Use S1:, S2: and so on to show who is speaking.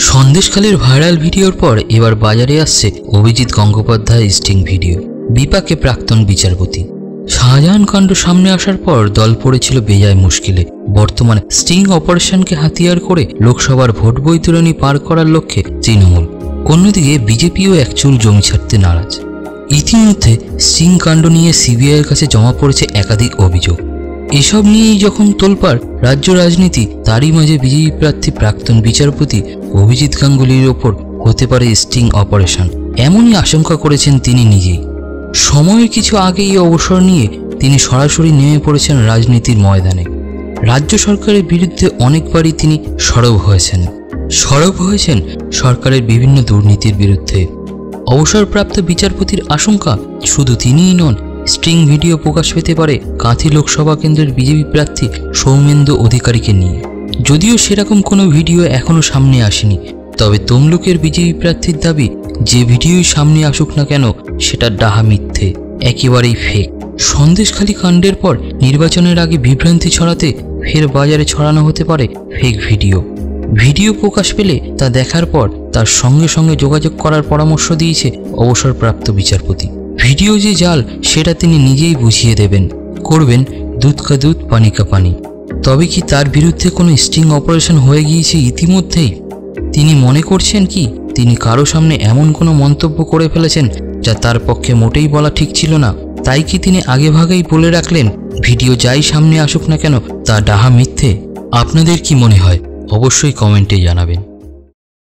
S1: সন্দেশখালীর ভাইরাল ভিডিওর পর এবার বাজারে আসছে অভিজিৎ গঙ্গোপাধ্যায় স্টিং ভিডিও। বিপাকে প্রাক্তন বিচারপতি। শাহজাহান কাণ্ড সামনে আসার পর দল পড়েছিল বেজায় মুশকিলে। বর্তমানে স্টিং অপারেশনকে হাতিয়ার করে লোকসভার ভোট বৈতরণী পার করার লক্ষ্যে তৃণমূল। অন্যদিকে বিজেপিও একচুল জমি ছাড়তে নারাজ। ইতিমধ্যে স্টিং কাণ্ড নিয়ে সিবিআইয়ের কাছে জমা পড়েছে একাধিক অভিযোগ। এসব নিয়েই যখন তোলপাড় রাজ্য রাজনীতি, তারই মাঝে বিজেপি প্রার্থী প্রাক্তন বিচারপতি অভিজিৎ গাঙ্গুলির ওপর হতে পারে স্টিং অপারেশন, এমনই আশঙ্কা করেছেন তিনি নিজেই। সময়ের কিছু আগেই অবসর নিয়ে তিনি সরাসরি নেমে পড়েছেন রাজনীতির ময়দানে। রাজ্য সরকারের বিরুদ্ধে অনেকবারই তিনি সরব হয়েছেন সরকারের বিভিন্ন দুর্নীতির বিরুদ্ধে। অবসরপ্রাপ্ত বিচারপতির আশঙ্কা শুধু তিনিই নন, স্টিং ভিডিও প্রকাশ পেতে পারে কাঁথি লোকসভা কেন্দ্রের বিজেপি প্রার্থী সৌমেন্দু অধিকারীকে নিয়ে। যদিও সেরকম কোনো ভিডিও এখনও সামনে আসেনি, তবে তমলুকের বিজেপি প্রার্থীর দাবি যে ভিডিওই সামনে আসুক না কেন সেটা ডাহা মিথ্যে, একেবারেই ফেক। সন্দেশখালী কাণ্ডের পর নির্বাচনের আগে বিভ্রান্তি ছড়াতে ফের বাজারে ছড়ানো হতে পারে ফেক ভিডিও প্রকাশ পেলে তা দেখার পর তার সঙ্গে সঙ্গে যোগাযোগ করার পরামর্শ দিয়েছে অবসরপ্রাপ্ত বিচারপতি। ভিডিও যে জাল সেটা তিনি নিজেই বুঝিয়ে দেবেন, করবেন দুধ কা দুধ পানি কা পানি। তবে কি তার বিরুদ্ধে কোনো স্টিং অপারেশন হয়ে গিয়েছে ইতিমধ্যেই? তিনি মনে করছেন কি তিনি কারো সামনে এমন কোনো মন্তব্য করে ফেলেছেন যা তার পক্ষে মোটেই বলা ঠিক ছিল না? তাই কি তিনি আগেভাগেই বলে রাখলেন ভিডিও যাই সামনে আসুক না কেন তা ডাহা মিথ্যে? আপনাদের কি মনে হয় অবশ্যই কমেন্টে জানাবেন।